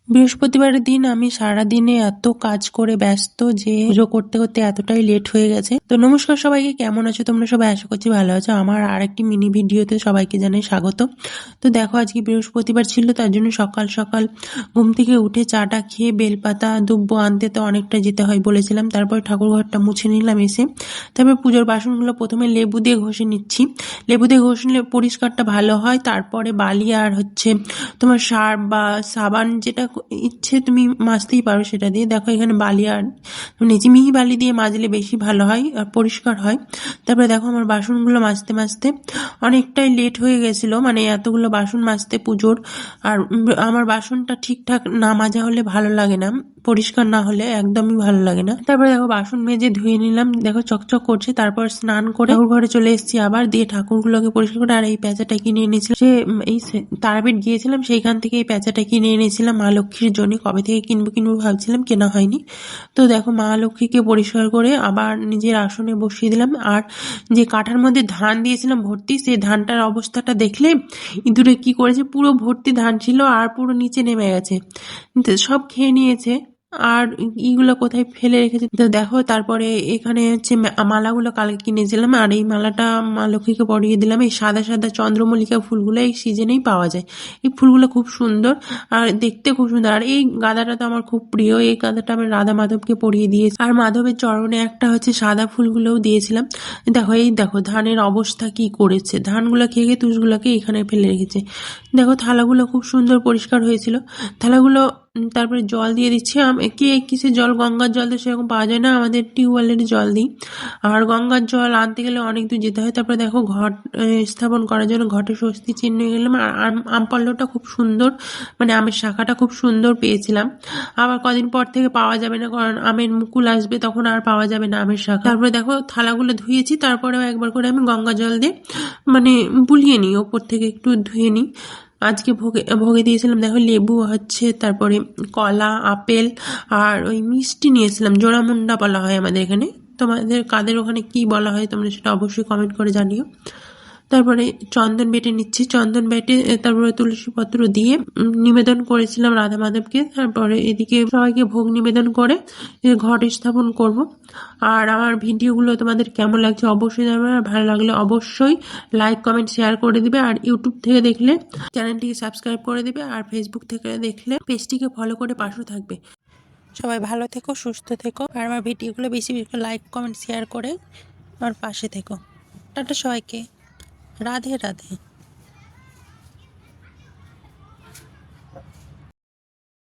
বৃহস্পতিবারের দিন আমি সারাদিনে এত কাজ করে ব্যস্ত যে পুজো করতে করতে এতটাই লেট হয়ে গেছে। তো নমস্কার সবাইকে, কেমন আছো তোমরা সবাই? আশা করছি ভালো আছো। আমার আরেকটি মিনি ভিডিওতে সবাইকে জানাই স্বাগত। তো দেখো, আজকে বৃহস্পতিবার ছিল, তার জন্য সকাল সকাল ঘুম থেকে উঠে চাটা খেয়ে বেলপাতা দুব্ব আনতে তো অনেকটা যেতে হয় বলেছিলাম। তারপর ঠাকুর ঘরটা মুছে নিলাম এসে। তারপর পুজোর বাসনগুলো প্রথমে লেবু দিয়ে ঘষে নিচ্ছি। লেবু দিয়ে ঘষলে পরিষ্কারটা ভালো হয়। তারপরে বালি আর তোমার সার্ফ বা সাবান যেটা ইচ্ছে তুমি মাজতেই পারো সেটা দিয়ে। দেখো এখানে বালি আর মিহি বালি দিয়ে মাজলে বেশি ভালো হয় আর পরিষ্কার হয়। তারপরে দেখো আমার বাসনগুলো মাজতে মাজতে অনেকটাই লেট হয়ে গেছিল, মানে এতগুলো বাসন মাজতে পুজোর। আর আমার বাসনটা ঠিকঠাক না মাজা হলে ভালো লাগে না, পরিষ্কার না হলে একদমই ভালো লাগে না। তারপরে দেখো বাসন মেজে ধুয়ে নিলাম, দেখো চকচক করছে। তারপর স্নান করে ঠাকুর ঘরে চলে এসেছি, আবার দিয়ে ঠাকুরগুলোকে পরিষ্কার করে। আর এই প্যাঁচাটা কিনে এনেছিলাম, সে এই তারাপীঠ গিয়েছিলাম, সেইখান থেকে এই প্যাঁচাটা কিনে এনেছিলাম মা লক্ষ্মীর জন্য। কবে থেকে কিনবো ভাবছিলাম, কেনা হয়নি। তো দেখো মা লক্ষ্মীকে পরিষ্কার করে আবার নিজের আসনে বসিয়ে দিলাম। আর যে কাঠার মধ্যে ধান দিয়েছিলাম ভর্তি, সেই ধানটার অবস্থাটা দেখলে ইঁদুরে কি করেছে, পুরো ভর্তি ধান ছিল আর পুরো নিচে নেমে গেছে, সব খেয়ে নিয়েছে। আর ইগুলো কোথায় ফেলে রেখেছে তো দেখো। তারপরে এখানে মালাগুলো কালকে কিনেছিলাম, আর এই মালাটা মা লক্ষ্মীকে পরিয়ে দিলাম। এই সাদা সাদা চন্দ্রমল্লিকা ফুলগুলো এই সিজনেই পাওয়া যায়। এই ফুলগুলো খুব সুন্দর আর দেখতে খুব সুন্দর। আর এই গাঁদাটা তো আমার খুব প্রিয়, এই গাঁদাটা আমি রাধা মাধবকে পরিয়ে দিয়েছি। আর মাধবের চরণে একটা সাদা ফুলগুলোও দিয়েছিলাম। দেখো ধানের অবস্থা কি করেছে, ধানগুলো খেয়ে খেয়ে তুষগুলোকে এখানে ফেলে রেখেছে। দেখো থালাগুলো খুব সুন্দর পরিষ্কার হয়েছিল। থালাগুলো তারপরে জল দিয়ে দিচ্ছি। কিসের জল? গঙ্গার জল তো সেরকম পাওয়া যায় না, আমাদের টিউবওয়েলের জল দিই। আর গঙ্গার জল আনতে গেলে অনেক দূর যেতে হয়। তারপরে দেখো ঘট স্থাপন করার জন্য ঘটে স্বস্তি চিহ্ন গেলাম। আর আম পাল্লটা খুব সুন্দর, মানে আমের শাখাটা খুব সুন্দর পেয়েছিলাম। আবার কদিন পর থেকে পাওয়া যাবে না, কারণ আমের মুকুল আসবে, তখন আর পাওয়া যাবে না আমের শাখা। তারপরে দেখো থালাগুলো ধুয়েছি, তারপরেও একবার করে আমি গঙ্গা জল দিয়ে মানে বুলিয়ে নিই, ওপর থেকে একটু ধুয়ে নিই। আজকে ভোগে দিয়েছিলাম দেখো লেবু, তারপরে কলা, আপেল আর ওই মিষ্টি নিয়েছিলাম, জোড়ামুন্ডা বলা হয় আমাদের এখানে। তোমাদের কাদের ওখানে কি বলা হয় তোমরা সেটা অবশ্যই কমেন্ট করে জানিও। তারপরে চন্দন বেটে নিচ্ছি, চন্দন বেটে তারপরে তুলসী পত্র দিয়ে নিবেদন করেছিলাম রাধা মাধবকে। তারপরে এদিকে সবাইকে ভোগ নিবেদন করে ঘট স্থাপন করব। আর আমার ভিডিওগুলো তোমাদের কেমন লাগছে অবশ্যই জানাবে। আর ভালো লাগলে অবশ্যই লাইক কমেন্ট শেয়ার করে দিবে। আর ইউটিউব থেকে দেখলে চ্যানেলটিকে সাবস্ক্রাইব করে দিবে, আর ফেসবুক থেকে দেখলে পেজটিকে ফলো করে পাশে থাকবে। সবাই ভালো থেকো, সুস্থ থেকো, আর আমার ভিডিওগুলো বেশি বেশি লাইক কমেন্ট শেয়ার করে আমার পাশে থেকো। টাটা সবাইকে, রাধে রাধে।